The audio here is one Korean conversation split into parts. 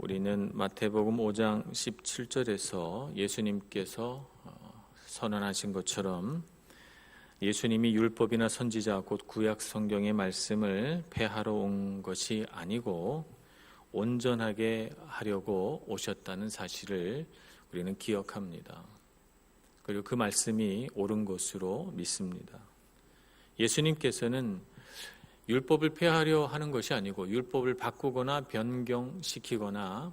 우리는 마태복음 5장 17절에서 예수님께서 선언하신 것처럼 예수님이 율법이나 선지자 곧 구약 성경의 말씀을 폐하러 온 것이 아니고 온전하게 하려고 오셨다는 사실을 우리는 기억합니다. 그리고 그 말씀이 옳은 것으로 믿습니다. 예수님께서는 율법을 폐하려 하는 것이 아니고 율법을 바꾸거나 변경시키거나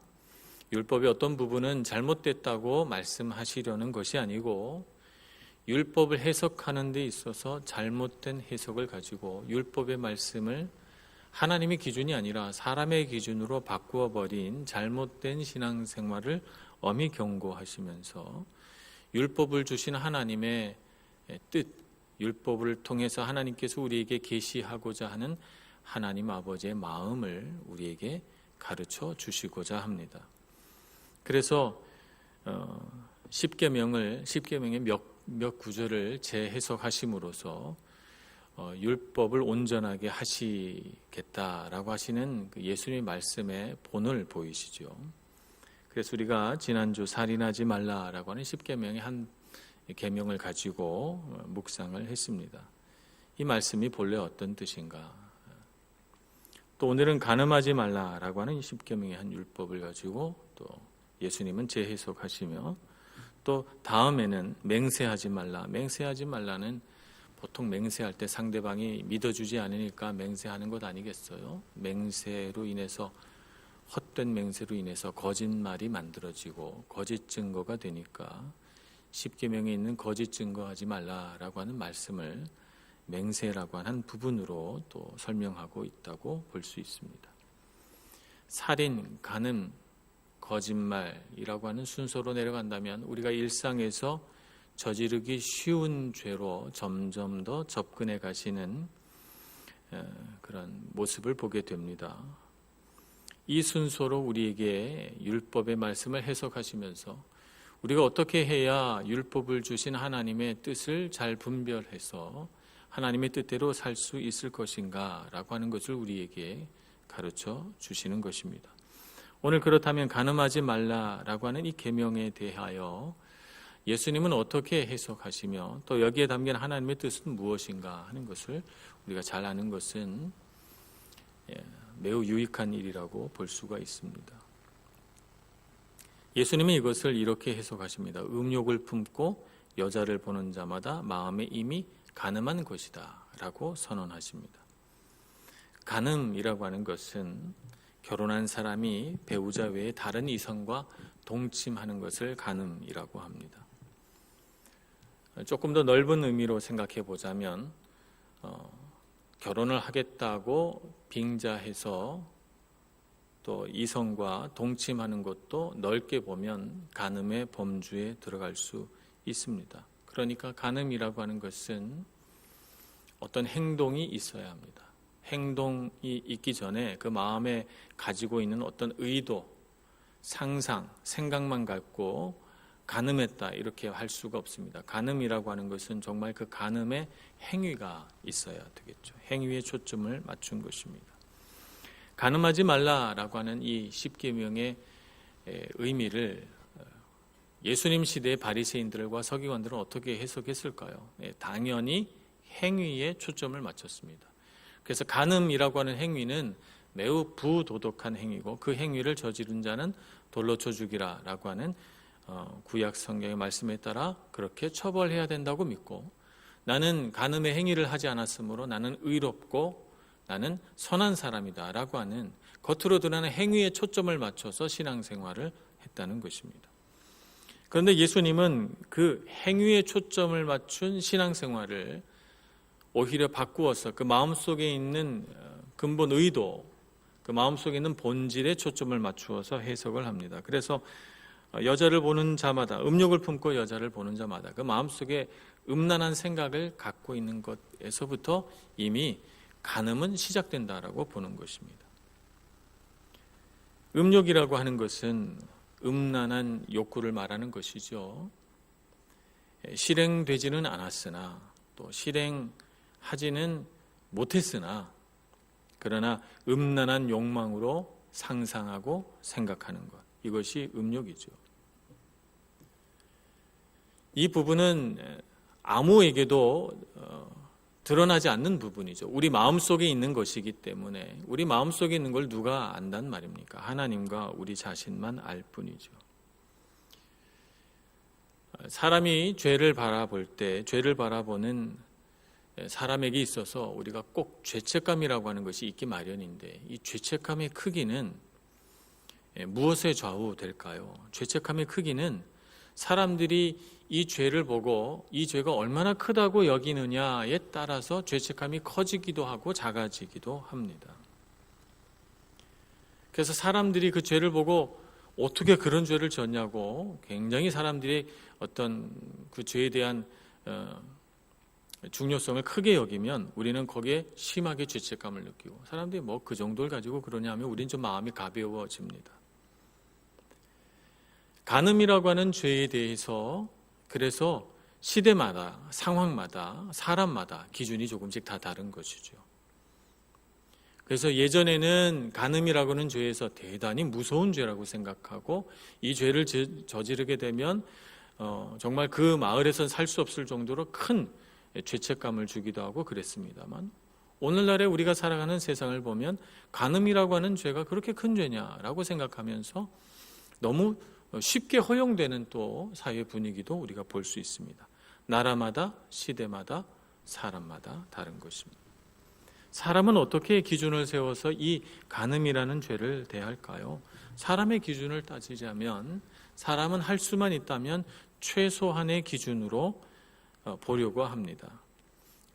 율법의 어떤 부분은 잘못됐다고 말씀하시려는 것이 아니고 율법을 해석하는 데 있어서 잘못된 해석을 가지고 율법의 말씀을 하나님의 기준이 아니라 사람의 기준으로 바꾸어 버린 잘못된 신앙생활을 엄히 경고하시면서 율법을 주신 하나님의 뜻, 율법을 통해서 하나님께서 우리에게 계시하고자 하는 하나님 아버지의 마음을 우리에게 가르쳐 주시고자 합니다. 그래서 십계명의 몇 구절을 재해석하심으로써 율법을 온전하게 하시겠다라고 하시는 그 예수님의 말씀의 본을 보이시죠. 그래서 우리가 지난주 살인하지 말라라고 하는 십계명의 한 계명을 가지고 묵상을 했습니다. 이 말씀이 본래 어떤 뜻인가? 또 오늘은 간음하지 말라라고 하는 십계명의 한 율법을 가지고 또 예수님은 재해석하시며 또 다음에는 맹세하지 말라. 맹세하지 말라는 보통 맹세할 때 상대방이 믿어주지 않으니까 맹세하는 것 아니겠어요? 맹세로 인해서 헛된 맹세로 인해서 거짓말이 만들어지고 거짓 증거가 되니까 십계명에 있는 거짓 증거하지 말라라고 하는 말씀을 맹세라고 하는 부분으로 또 설명하고 있다고 볼 수 있습니다. 살인, 간음, 거짓말이라고 하는 순서로 내려간다면 우리가 일상에서 저지르기 쉬운 죄로 점점 더 접근해 가시는 그런 모습을 보게 됩니다. 이 순서로 우리에게 율법의 말씀을 해석하시면서 우리가 어떻게 해야 율법을 주신 하나님의 뜻을 잘 분별해서 하나님의 뜻대로 살 수 있을 것인가 라고 하는 것을 우리에게 가르쳐 주시는 것입니다. 오늘 그렇다면 간음하지 말라라고 하는 이 계명에 대하여 예수님은 어떻게 해석하시며 또 여기에 담긴 하나님의 뜻은 무엇인가 하는 것을 우리가 잘 아는 것은 매우 유익한 일이라고 볼 수가 있습니다. 예수님은 이것을 이렇게 해석하십니다. 음욕을 품고 여자를 보는 자마다 마음에 이미 간음한 것이다 라고 선언하십니다. 간음이라고 하는 것은 결혼한 사람이 배우자 외에 다른 이성과 동침하는 것을 간음이라고 합니다. 조금 더 넓은 의미로 생각해 보자면 결혼을 하겠다고 빙자해서 또 이성과 동침하는 것도 넓게 보면 간음의 범주에 들어갈 수 있습니다. 그러니까 간음이라고 하는 것은 어떤 행동이 있어야 합니다. 행동이 있기 전에 그 마음에 가지고 있는 어떤 의도, 상상, 생각만 갖고 간음했다 이렇게 할 수가 없습니다. 간음이라고 하는 것은 정말 그 간음의 행위가 있어야 되겠죠. 행위에 초점을 맞춘 것입니다. 간음하지 말라라고 하는 이 십계명의 의미를 예수님 시대의 바리새인들과 서기관들은 어떻게 해석했을까요? 당연히 행위에 초점을 맞췄습니다. 그래서 간음이라고 하는 행위는 매우 부도덕한 행위고 그 행위를 저지른 자는 돌로 쳐 죽이라라고 하는 구약 성경의 말씀에 따라 그렇게 처벌해야 된다고 믿고 나는 간음의 행위를 하지 않았으므로 나는 의롭고 나는 선한 사람이다 라고 하는 겉으로 드러나는 행위에 초점을 맞춰서 신앙생활을 했다는 것입니다. 그런데 예수님은 그 행위에 초점을 맞춘 신앙생활을 오히려 바꾸어서 그 마음속에 있는 근본 의도, 그 마음속에 있는 본질에 초점을 맞추어서 해석을 합니다. 그래서 여자를 보는 자마다, 음욕을 품고 여자를 보는 자마다 그 마음속에 음란한 생각을 갖고 있는 것에서부터 이미 간음은 시작된다라고 보는 것입니다. 음욕이라고 하는 것은 음란한 욕구를 말하는 것이죠. 실행되지는 않았으나 또 실행하지는 못했으나 그러나 음란한 욕망으로 상상하고 생각하는 것, 이것이 음욕이죠. 이 부분은 아무에게도 드러나지 않는 부분이죠. 우리 마음속에 있는 것이기 때문에 우리 마음속에 있는 걸 누가 안단 말입니까? 하나님과 우리 자신만 알 뿐이죠. 사람이 죄를 바라볼 때 죄를 바라보는 사람에게 있어서 우리가 꼭 죄책감이라고 하는 것이 있기 마련인데, 이 죄책감의 크기는 무엇에 좌우될까요? 죄책감의 크기는 사람들이 이 죄를 보고 이 죄가 얼마나 크다고 여기느냐에 따라서 죄책감이 커지기도 하고 작아지기도 합니다. 그래서 사람들이 그 죄를 보고 어떻게 그런 죄를 졌냐고 굉장히 사람들이 어떤 그 죄에 대한 중요성을 크게 여기면 우리는 거기에 심하게 죄책감을 느끼고, 사람들이 뭐 그 정도를 가지고 그러냐 하면 우리는 좀 마음이 가벼워집니다. 간음이라고 하는 죄에 대해서 그래서 시대마다 상황마다 사람마다 기준이 조금씩 다 다른 것이죠. 그래서 예전에는 간음이라고 하는 죄에서 대단히 무서운 죄라고 생각하고 이 죄를 저지르게 되면 정말 그 마을에선 살 수 없을 정도로 큰 죄책감을 주기도 하고 그랬습니다만, 오늘날에 우리가 살아가는 세상을 보면 간음이라고 하는 죄가 그렇게 큰 죄냐라고 생각하면서 너무 쉽게 허용되는 또 사회 분위기도 우리가 볼 수 있습니다. 나라마다 시대마다 사람마다 다른 것입니다. 사람은 어떻게 기준을 세워서 이 간음이라는 죄를 대할까요? 사람의 기준을 따지자면 사람은 할 수만 있다면 최소한의 기준으로 보려고 합니다.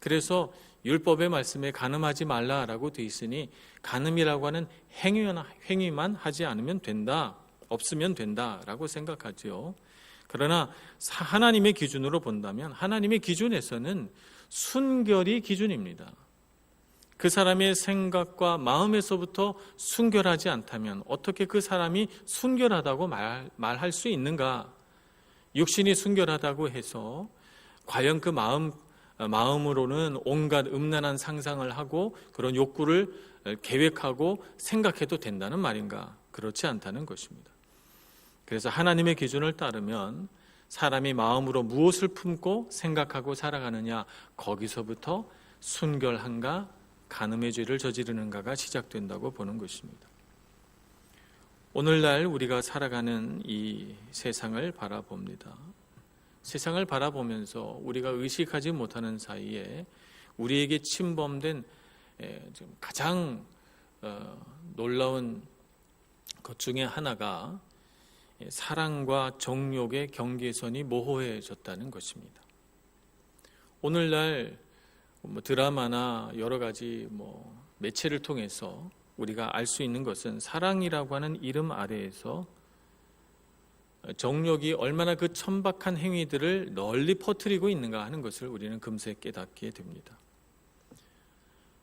그래서 율법의 말씀에 간음하지 말라라고 되어 있으니 간음이라고 하는 행위만 하지 않으면 된다, 없으면 된다라고 생각하죠. 그러나 하나님의 기준으로 본다면 하나님의 기준에서는 순결이 기준입니다. 그 사람의 생각과 마음에서부터 순결하지 않다면 어떻게 그 사람이 순결하다고 말할 수 있는가? 육신이 순결하다고 해서 과연 그 마음으로는 온갖 음란한 상상을 하고 그런 욕구를 계획하고 생각해도 된다는 말인가? 그렇지 않다는 것입니다. 그래서 하나님의 기준을 따르면 사람이 마음으로 무엇을 품고 생각하고 살아가느냐, 거기서부터 순결한가 간음의 죄를 저지르는가가 시작된다고 보는 것입니다. 오늘날 우리가 살아가는 이 세상을 바라봅니다. 세상을 바라보면서 우리가 의식하지 못하는 사이에 우리에게 침범된 가장 놀라운 것 중에 하나가 사랑과 정욕의 경계선이 모호해졌다는 것입니다. 오늘날 드라마나 여러 가지 매체를 통해서 우리가 알 수 있는 것은 사랑이라고 하는 이름 아래에서 정욕이 얼마나 그 천박한 행위들을 널리 퍼뜨리고 있는가 하는 것을 우리는 금세 깨닫게 됩니다.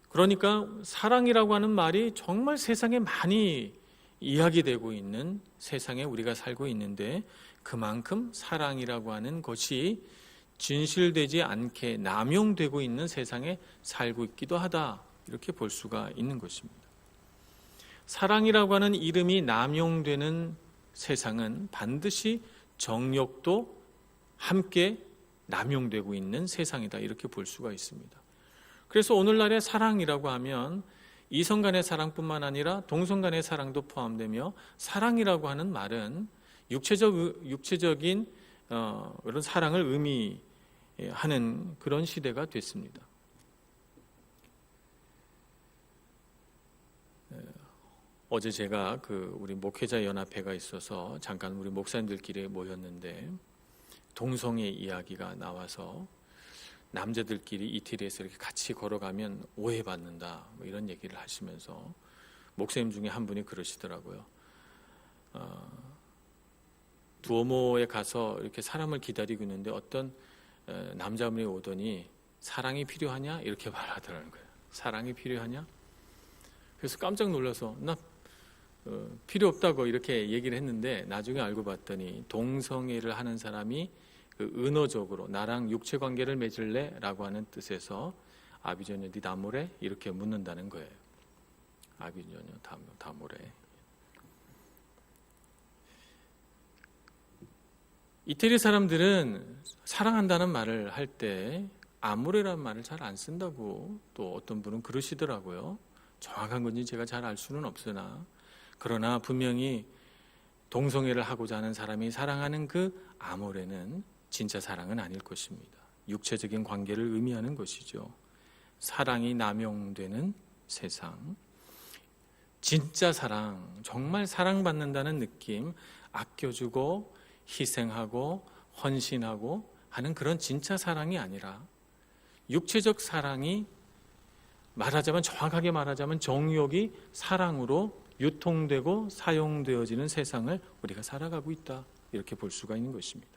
그러니까 사랑이라고 하는 말이 정말 세상에 많이 이야기되고 있는 세상에 우리가 살고 있는데, 그만큼 사랑이라고 하는 것이 진실되지 않게 남용되고 있는 세상에 살고 있기도 하다, 이렇게 볼 수가 있는 것입니다. 사랑이라고 하는 이름이 남용되는 세상은 반드시 정욕도 함께 남용되고 있는 세상이다, 이렇게 볼 수가 있습니다. 그래서 오늘날의 사랑이라고 하면 이성 간의 사랑뿐만 아니라 동성 간의 사랑도 포함되며, 사랑이라고 하는 말은 육체적인 그런 사랑을 의미하는 그런 시대가 됐습니다. 어제 제가 우리 목회자 연합회가 있어서 잠깐 우리 목사님들끼리 모였는데, 동성애 이야기가 나와서 남자들끼리 이태리에서 이렇게 같이 걸어가면 오해받는다, 이런 얘기를 하시면서 목사님 중에 한 분이 그러시더라고요. 두오모에 가서 이렇게 사람을 기다리고 있는데 어떤 남자분이 오더니 사랑이 필요하냐? 이렇게 말하더라는 거예요. 사랑이 필요하냐? 그래서 깜짝 놀라서 나 필요 없다고 이렇게 얘기를 했는데, 나중에 알고 봤더니 동성애를 하는 사람이 은어적으로 나랑 육체 관계를 맺을래? 라고 하는 뜻에서 아비조녀 디 다모레? 이렇게 묻는다는 거예요. 아비조녀 다모레. 이태리 사람들은 사랑한다는 말을 할 때 아모레라는 말을 잘 안 쓴다고 또 어떤 분은 그러시더라고요. 정확한 건지 제가 잘 알 수는 없으나, 그러나 분명히 동성애를 하고자 하는 사람이 사랑하는 그 아모레는 진짜 사랑은 아닐 것입니다. 육체적인 관계를 의미하는 것이죠. 사랑이 남용되는 세상, 진짜 사랑, 정말 사랑받는다는 느낌, 아껴주고 희생하고 헌신하고 하는 그런 진짜 사랑이 아니라 육체적 사랑이, 말하자면, 정확하게 말하자면 정욕이 사랑으로 유통되고 사용되어지는 세상을 우리가 살아가고 있다, 이렇게 볼 수가 있는 것입니다.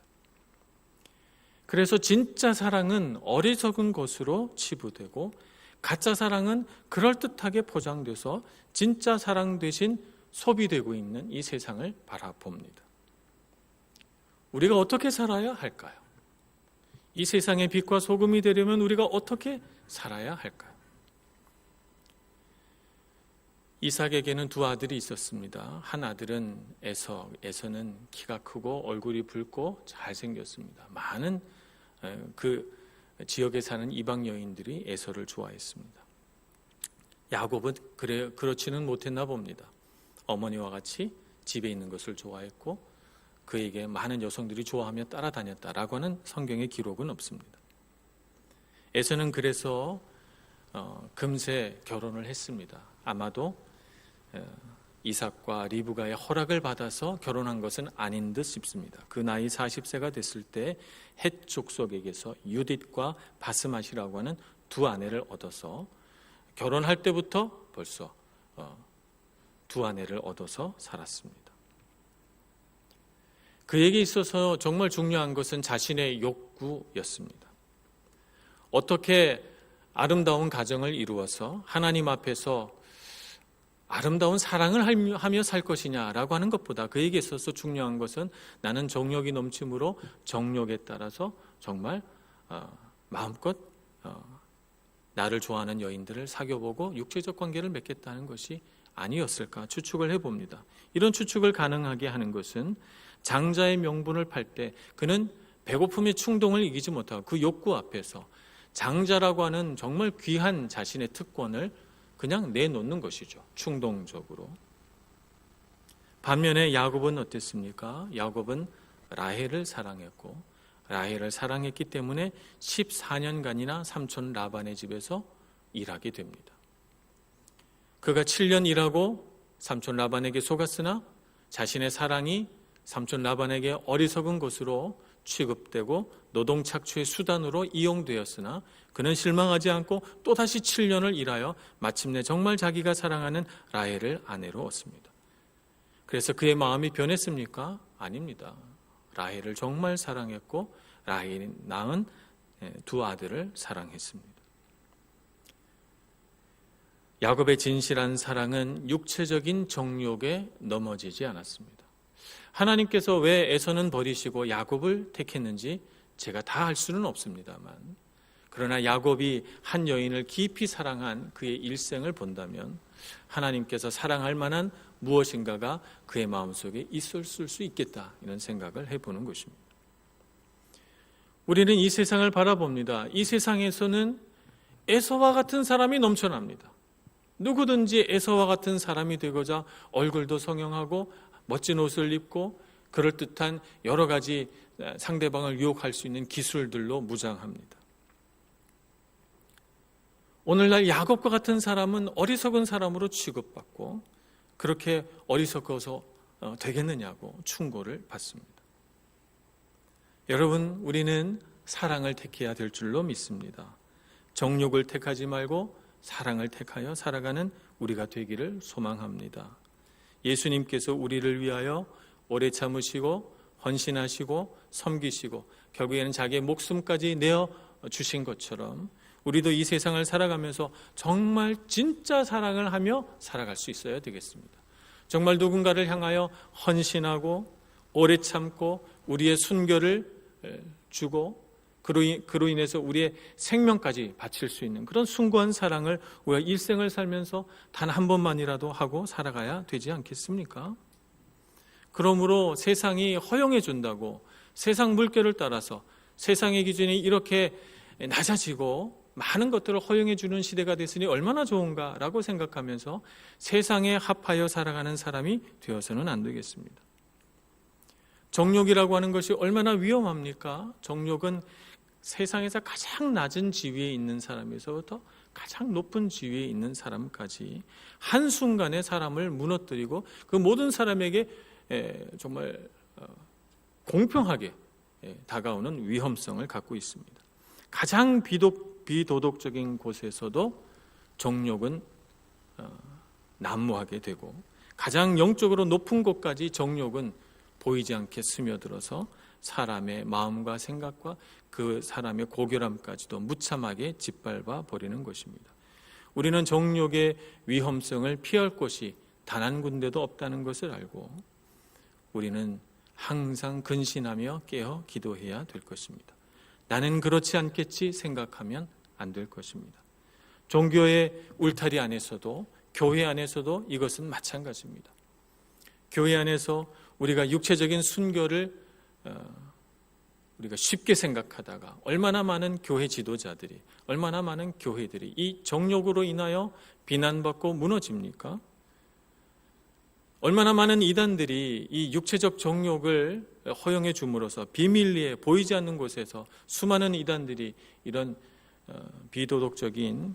그래서 진짜 사랑은 어리석은 것으로 치부되고, 가짜 사랑은 그럴듯하게 포장돼서 진짜 사랑 대신 소비되고 있는 이 세상을 바라봅니다. 우리가 어떻게 살아야 할까요? 이 세상의 빛과 소금이 되려면 우리가 어떻게 살아야 할까요? 이삭에게는 두 아들이 있었습니다. 한 아들은 에서. 에서는 키가 크고 얼굴이 붉고 잘생겼습니다. 많은 그 지역에 사는 이방 여인들이 에서를 좋아했습니다. 야곱은 그렇지는 못했나 봅니다. 어머니와 같이 집에 있는 것을 좋아했고 그에게 많은 여성들이 좋아하며 따라다녔다라고 하는 성경의 기록은 없습니다. 에서는 그래서 금세 결혼을 했습니다. 아마도 이삭과 리브가의 허락을 받아서 결혼한 것은 아닌 듯 싶습니다. 그 나이 40세가 됐을 때 헷 족속에게서 유딧과 바스맛이라고 하는 두 아내를 얻어서 결혼할 때부터 벌써 두 아내를 얻어서 살았습니다. 그에게 있어서 정말 중요한 것은 자신의 욕구였습니다. 어떻게 아름다운 가정을 이루어서 하나님 앞에서 아름다운 사랑을 하며 살 것이냐라고 하는 것보다 그에게 있어서 중요한 것은 나는 정욕이 넘침으로 정욕에 따라서 정말 마음껏 나를 좋아하는 여인들을 사귀어보고 육체적 관계를 맺겠다는 것이 아니었을까 추측을 해봅니다. 이런 추측을 가능하게 하는 것은 장자의 명분을 팔 때 그는 배고픔의 충동을 이기지 못하고 그 욕구 앞에서 장자라고 하는 정말 귀한 자신의 특권을 그냥 내놓는 것이죠. 충동적으로. 반면에 야곱은 어땠습니까? 야곱은 라헬을 사랑했고 라헬을 사랑했기 때문에 14년간이나 삼촌 라반의 집에서 일하게 됩니다. 그가 7년 일하고 삼촌 라반에게 속았으나 자신의 사랑이 삼촌 라반에게 어리석은 것으로 취급되고 노동 착취의 수단으로 이용되었으나 그는 실망하지 않고 또다시 7년을 일하여 마침내 정말 자기가 사랑하는 라헬을 아내로 얻습니다. 그래서 그의 마음이 변했습니까? 아닙니다. 라헬을 정말 사랑했고 라헬이 낳은 두 아들을 사랑했습니다. 야곱의 진실한 사랑은 육체적인 정욕에 넘어지지 않았습니다. 하나님께서 왜 에서는 버리시고 야곱을 택했는지 제가 다 알 수는 없습니다만, 그러나 야곱이 한 여인을 깊이 사랑한 그의 일생을 본다면 하나님께서 사랑할 만한 무엇인가가 그의 마음속에 있었을 수 있겠다, 이런 생각을 해보는 것입니다. 우리는 이 세상을 바라봅니다. 이 세상에서는 에서와 같은 사람이 넘쳐납니다. 누구든지 에서와 같은 사람이 되고자 얼굴도 성형하고 멋진 옷을 입고 그럴듯한 여러 가지 상대방을 유혹할 수 있는 기술들로 무장합니다. 오늘날 야곱과 같은 사람은 어리석은 사람으로 취급받고 그렇게 어리석어서 되겠느냐고 충고를 받습니다. 여러분, 우리는 사랑을 택해야 될 줄로 믿습니다. 정욕을 택하지 말고 사랑을 택하여 살아가는 우리가 되기를 소망합니다. 예수님께서 우리를 위하여 오래 참으시고 헌신하시고 섬기시고 결국에는 자기의 목숨까지 내어 주신 것처럼 우리도 이 세상을 살아가면서 정말 진짜 사랑을 하며 살아갈 수 있어야 되겠습니다. 정말 누군가를 향하여 헌신하고 오래 참고 우리의 순결을 주고 그로 인해서 우리의 생명까지 바칠 수 있는 그런 숭고한 사랑을 우리가 일생을 살면서 단 한 번만이라도 하고 살아가야 되지 않겠습니까? 그러므로 세상이 허용해 준다고 세상 물결을 따라서 세상의 기준이 이렇게 낮아지고 많은 것들을 허용해 주는 시대가 됐으니 얼마나 좋은가라고 생각하면서 세상에 합하여 살아가는 사람이 되어서는 안 되겠습니다. 정욕이라고 하는 것이 얼마나 위험합니까? 정욕은 세상에서 가장 낮은 지위에 있는 사람에서부터 가장 높은 지위에 있는 사람까지 한순간에 사람을 무너뜨리고 그 모든 사람에게 정말 공평하게 다가오는 위험성을 갖고 있습니다. 가장 비도덕적인 곳에서도 정욕은 난무하게 되고 가장 영적으로 높은 곳까지 정욕은 보이지 않게 스며들어서 사람의 마음과 생각과 그 사람의 고결함까지도 무참하게 짓밟아 버리는 것입니다. 우리는 정욕의 위험성을 피할 곳이 단 한 군데도 없다는 것을 알고 우리는 항상 근신하며 깨어 기도해야 될 것입니다. 나는 그렇지 않겠지 생각하면 안 될 것입니다. 종교의 울타리 안에서도 교회 안에서도 이것은 마찬가지입니다. 교회 안에서 우리가 육체적인 순교를 우리가 쉽게 생각하다가 얼마나 많은 교회 지도자들이 얼마나 많은 교회들이 이 정욕으로 인하여 비난받고 무너집니까? 얼마나 많은 이단들이 이 육체적 정욕을 허용해 줌으로써 비밀리에 보이지 않는 곳에서 수많은 이단들이 이런 비도덕적인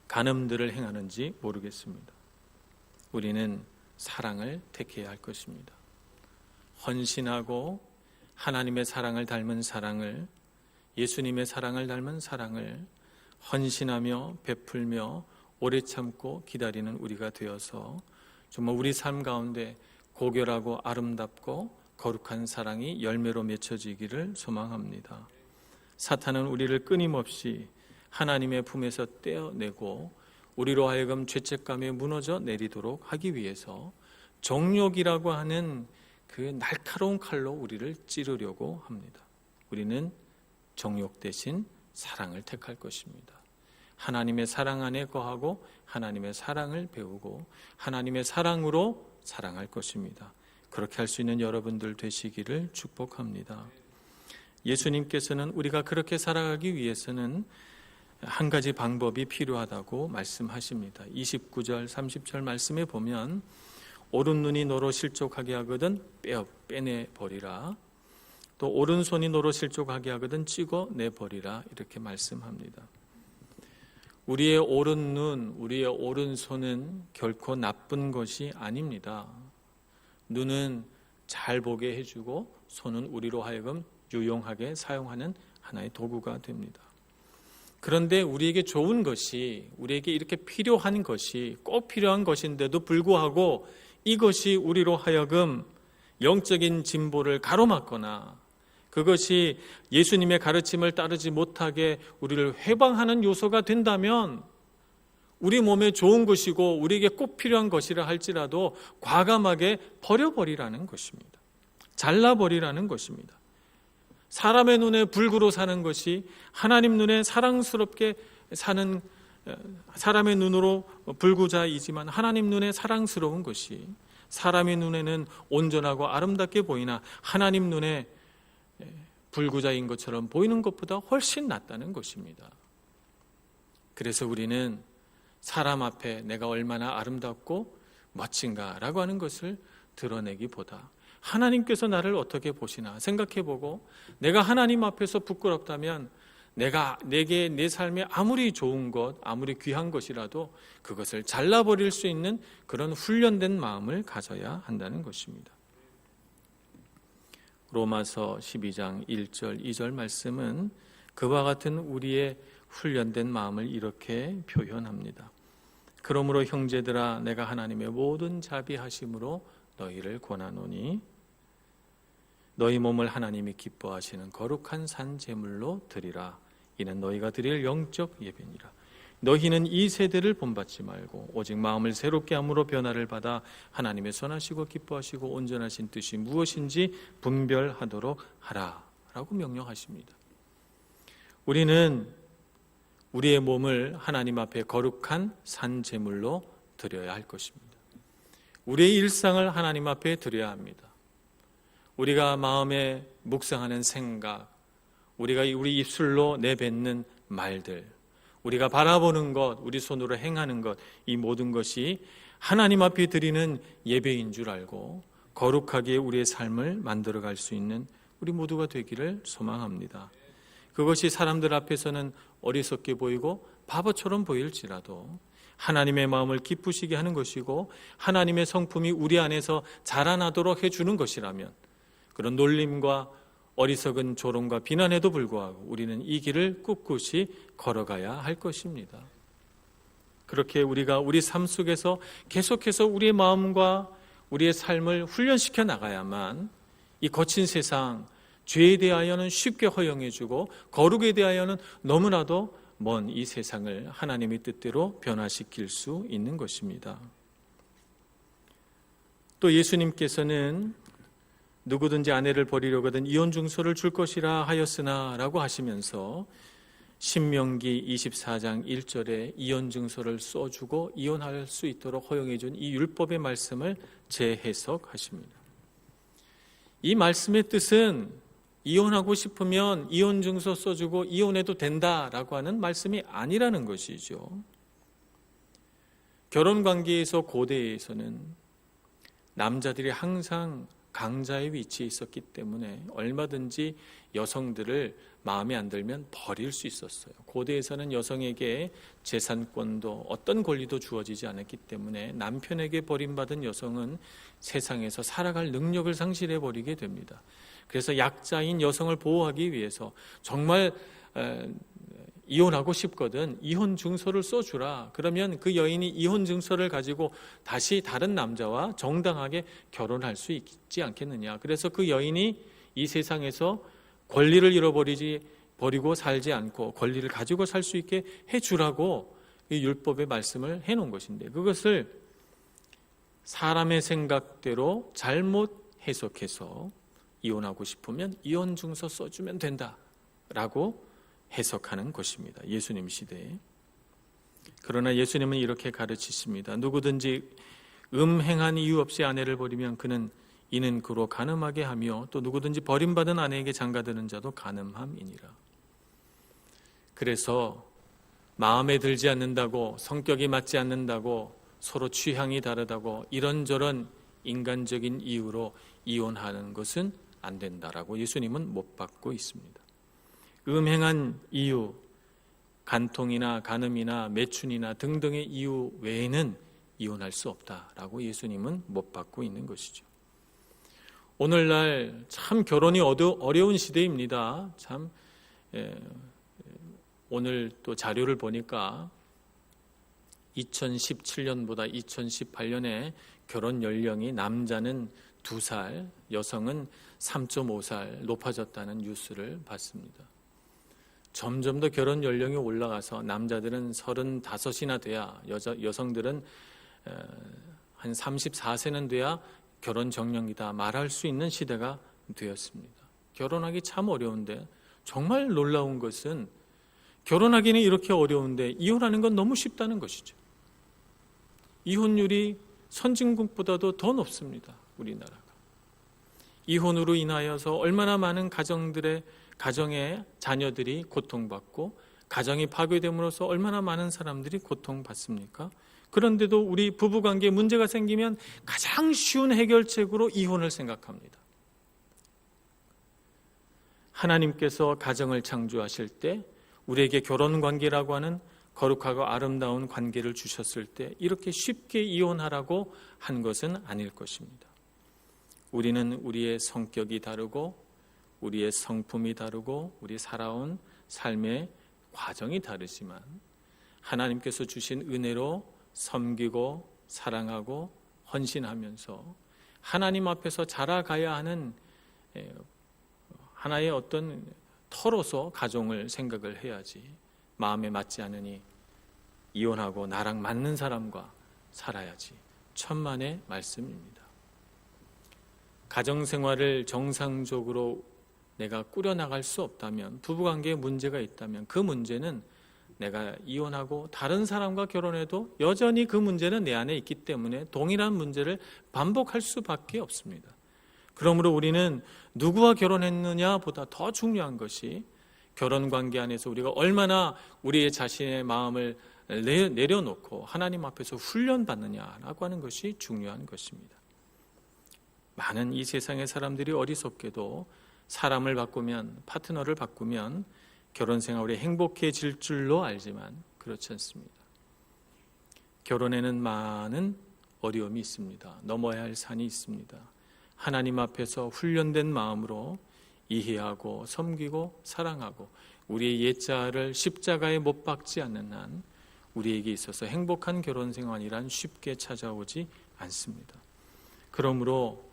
간음들을 행하는지 모르겠습니다. 우리는 사랑을 택해야 할 것입니다. 헌신하고 하나님의 사랑을 닮은 사랑을, 예수님의 사랑을 닮은 사랑을 헌신하며 베풀며 오래 참고 기다리는 우리가 되어서 정말 우리 삶 가운데 고결하고 아름답고 거룩한 사랑이 열매로 맺혀지기를 소망합니다. 사탄은 우리를 끊임없이 하나님의 품에서 떼어내고 우리로 하여금 죄책감에 무너져 내리도록 하기 위해서 정욕이라고 하는 그 날카로운 칼로 우리를 찌르려고 합니다. 우리는 정욕 대신 사랑을 택할 것입니다. 하나님의 사랑 안에 거하고 하나님의 사랑을 배우고 하나님의 사랑으로 사랑할 것입니다. 그렇게 할 수 있는 여러분들 되시기를 축복합니다. 예수님께서는 우리가 그렇게 살아가기 위해서는 한 가지 방법이 필요하다고 말씀하십니다. 29절, 30절 말씀에 보면 오른 눈이 너로 실족하게 하거든 빼내버리라. 또 오른손이 너로 실족하게 하거든 찍어내버리라. 이렇게 말씀합니다. 우리의 오른 눈, 우리의 오른손은 결코 나쁜 것이 아닙니다. 눈은 잘 보게 해주고 손은 우리로 하여금 유용하게 사용하는 하나의 도구가 됩니다. 그런데 우리에게 좋은 것이, 우리에게 이렇게 필요한 것이 꼭 필요한 것인데도 불구하고 이것이 우리로 하여금 영적인 진보를 가로막거나 그것이 예수님의 가르침을 따르지 못하게 우리를 회방하는 요소가 된다면 우리 몸에 좋은 것이고 우리에게 꼭 필요한 것이라 할지라도 과감하게 버려버리라는 것입니다. 잘라버리라는 것입니다. 사람의 눈에 불구로 사는 것이 하나님 눈에 사랑스럽게 사는, 사람의 눈으로 불구자이지만 하나님 눈에 사랑스러운 것이 사람의 눈에는 온전하고 아름답게 보이나 하나님 눈에 불구자인 것처럼 보이는 것보다 훨씬 낫다는 것입니다. 그래서 우리는 사람 앞에 내가 얼마나 아름답고 멋진가라고 하는 것을 드러내기보다 하나님께서 나를 어떻게 보시나 생각해보고 내가 하나님 앞에서 부끄럽다면 내게 내 삶에 아무리 좋은 것, 아무리 귀한 것이라도 그것을 잘라버릴 수 있는 그런 훈련된 마음을 가져야 한다는 것입니다. 로마서 12장 1절 2절 말씀은 그와 같은 우리의 훈련된 마음을 이렇게 표현합니다. 그러므로 형제들아 내가 하나님의 모든 자비하심으로 너희를 권하노니 너희 몸을 하나님이 기뻐하시는 거룩한 산 제물로 드리라. 이는 너희가 드릴 영적 예배니라. 너희는 이 세대를 본받지 말고 오직 마음을 새롭게 함으로 변화를 받아 하나님의 선하시고 기뻐하시고 온전하신 뜻이 무엇인지 분별하도록 하라 라고 명령하십니다. 우리는 우리의 몸을 하나님 앞에 거룩한 산 제물로 드려야 할 것입니다. 우리의 일상을 하나님 앞에 드려야 합니다. 우리가 마음에 묵상하는 생각, 우리가 우리 입술로 내뱉는 말들, 우리가 바라보는 것, 우리 손으로 행하는 것, 이 모든 것이 하나님 앞에 드리는 예배인 줄 알고 거룩하게 우리의 삶을 만들어갈 수 있는 우리 모두가 되기를 소망합니다. 그것이 사람들 앞에서는 어리석게 보이고 바보처럼 보일지라도 하나님의 마음을 기쁘시게 하는 것이고 하나님의 성품이 우리 안에서 자라나도록 해주는 것이라면 그런 놀림과 어리석은 조롱과 비난에도 불구하고 우리는 이 길을 꿋꿋이 걸어가야 할 것입니다. 그렇게 우리가 우리 삶 속에서 계속해서 우리의 마음과 우리의 삶을 훈련시켜 나가야만 이 거친 세상, 죄에 대하여는 쉽게 허용해주고 거룩에 대하여는 너무나도 먼 이 세상을 하나님의 뜻대로 변화시킬 수 있는 것입니다. 또 예수님께서는 누구든지 아내를 버리려거든 이혼 증서를 줄 것이라 하였으나 라고 하시면서 신명기 24장 1절에 이혼 증서를 써주고 이혼할 수 있도록 허용해 준 이 율법의 말씀을 재해석하십니다. 이 말씀의 뜻은 이혼하고 싶으면 이혼 증서 써주고 이혼해도 된다라고 하는 말씀이 아니라는 것이죠. 결혼 관계에서 고대에서는 남자들이 항상 강자의 위치에 있었기 때문에 얼마든지 여성들을 마음에 안 들면 버릴 수 있었어요. 고대에서는 여성에게 재산권도 어떤 권리도 주어지지 않았기 때문에 남편에게 버림받은 여성은 세상에서 살아갈 능력을 상실해 버리게 됩니다. 그래서 약자인 여성을 보호하기 위해서 정말 이혼하고 싶거든 이혼 증서를 써주라. 그러면 그 여인이 이혼 증서를 가지고 다시 다른 남자와 정당하게 결혼할 수 있지 않겠느냐. 그래서 그 여인이 이 세상에서 권리를 버리고 살지 않고 권리를 가지고 살 수 있게 해주라고 이 율법의 말씀을 해놓은 것인데 그것을 사람의 생각대로 잘못 해석해서 이혼하고 싶으면 이혼 증서 써주면 된다라고 해석하는 것입니다. 예수님 시대에. 그러나 예수님은 이렇게 가르치십니다. 누구든지 음행한 이유 없이 아내를 버리면 이는 그로 간음하게 하며 또 누구든지 버림받은 아내에게 장가드는 자도 간음함이니라. 그래서 마음에 들지 않는다고 성격이 맞지 않는다고 서로 취향이 다르다고 이런저런 인간적인 이유로 이혼하는 것은 안 된다라고 예수님은 못 받고 있습니다. 음행한 이유, 간통이나 간음이나 매춘이나 등등의 이유 외에는 이혼할 수 없다라고 예수님은 못 받고 있는 것이죠. 오늘날 참 결혼이 어려운 시대입니다. 참 오늘 또 자료를 보니까 2017년보다 2018년에 결혼 연령이 남자는 2살, 여성은 3.5살 높아졌다는 뉴스를 봤습니다. 점점 더 결혼 연령이 올라가서 남자들은 35이나 돼야 여성들은 한 34세는 돼야 결혼 정령이다 말할 수 있는 시대가 되었습니다. 결혼하기 참 어려운데 정말 놀라운 것은 결혼하기는 이렇게 어려운데 이혼하는 건 너무 쉽다는 것이죠. 이혼율이 선진국보다도 더 높습니다. 우리나라가. 이혼으로 인하여서 얼마나 많은 가정의 자녀들이 고통받고 가정이 파괴됨으로써 얼마나 많은 사람들이 고통받습니까? 그런데도 우리 부부관계에 문제가 생기면 가장 쉬운 해결책으로 이혼을 생각합니다. 하나님께서 가정을 창조하실 때 우리에게 결혼관계라고 하는 거룩하고 아름다운 관계를 주셨을 때 이렇게 쉽게 이혼하라고 한 것은 아닐 것입니다. 우리는 우리의 성격이 다르고 우리의 성품이 다르고 우리 살아온 삶의 과정이 다르지만 하나님께서 주신 은혜로 섬기고 사랑하고 헌신하면서 하나님 앞에서 자라가야 하는 하나의 어떤 터로서 가정을 생각을 해야지 마음에 맞지 않으니 이혼하고 나랑 맞는 사람과 살아야지 천만의 말씀입니다. 가정생활을 정상적으로 내가 꾸려나갈 수 없다면 부부관계에 문제가 있다면 그 문제는 내가 이혼하고 다른 사람과 결혼해도 여전히 그 문제는 내 안에 있기 때문에 동일한 문제를 반복할 수밖에 없습니다. 그러므로 우리는 누구와 결혼했느냐보다 더 중요한 것이 결혼 관계 안에서 우리가 얼마나 우리의 자신의 마음을 내려놓고 하나님 앞에서 훈련받느냐라고 하는 것이 중요한 것입니다. 많은 이 세상의 사람들이 어리석게도 사람을 바꾸면, 파트너를 바꾸면 결혼 생활이 행복해질 줄로 알지만 그렇지 않습니다. 결혼에는 많은 어려움이 있습니다. 넘어야 할 산이 있습니다. 하나님 앞에서 훈련된 마음으로 이해하고 섬기고 사랑하고 우리의 옛자를 십자가에 못 박지 않는 한 우리에게 있어서 행복한 결혼 생활이란 쉽게 찾아오지 않습니다. 그러므로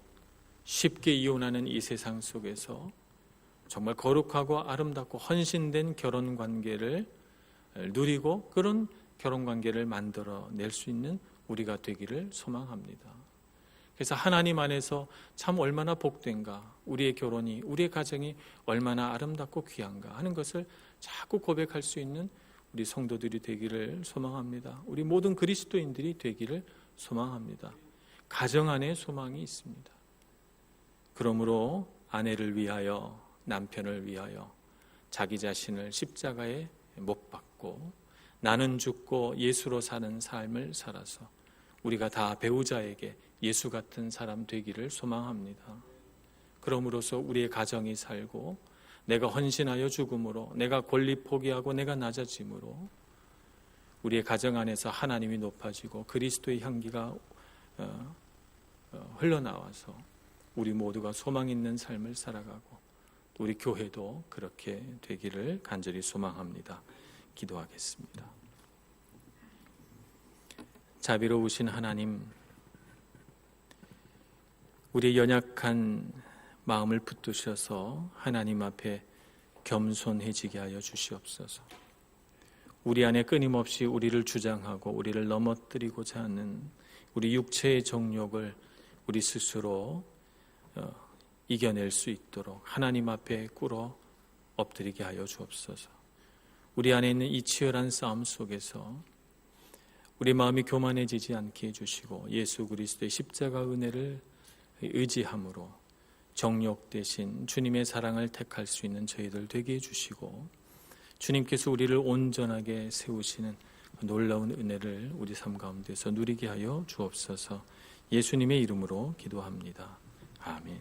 쉽게 이혼하는 이 세상 속에서 정말 거룩하고 아름답고 헌신된 결혼 관계를 누리고 그런 결혼 관계를 만들어낼 수 있는 우리가 되기를 소망합니다. 그래서 하나님 안에서 참 얼마나 복된가, 우리의 결혼이, 우리의 가정이 얼마나 아름답고 귀한가 하는 것을 자꾸 고백할 수 있는 우리 성도들이 되기를 소망합니다. 우리 모든 그리스도인들이 되기를 소망합니다. 가정 안에 소망이 있습니다. 그러므로 아내를 위하여, 남편을 위하여 자기 자신을 십자가에 못 박고 나는 죽고 예수로 사는 삶을 살아서 우리가 다 배우자에게 예수 같은 사람 되기를 소망합니다. 그럼으로써 우리의 가정이 살고 내가 헌신하여 죽음으로, 내가 권리 포기하고 내가 낮아짐으로 우리의 가정 안에서 하나님이 높아지고 그리스도의 향기가 흘러나와서 우리 모두가 소망 있는 삶을 살아가고 우리 교회도 그렇게 되기를 간절히 소망합니다. 기도하겠습니다. 자비로우신 하나님, 우리의 연약한 마음을 붙드셔서 하나님 앞에 겸손해지게 하여 주시옵소서. 우리 안에 끊임없이 우리를 주장하고 우리를 넘어뜨리고자 하는 우리 육체의 정욕을 우리 스스로 이겨낼 수 있도록 하나님 앞에 꿇어 엎드리게 하여 주옵소서. 우리 안에 있는 이 치열한 싸움 속에서 우리 마음이 교만해지지 않게 해주시고 예수 그리스도의 십자가 은혜를 의지함으로 정욕 대신 주님의 사랑을 택할 수 있는 저희들 되게 해주시고 주님께서 우리를 온전하게 세우시는 놀라운 은혜를 우리 삶 가운데서 누리게 하여 주옵소서. 예수님의 이름으로 기도합니다. 아멘.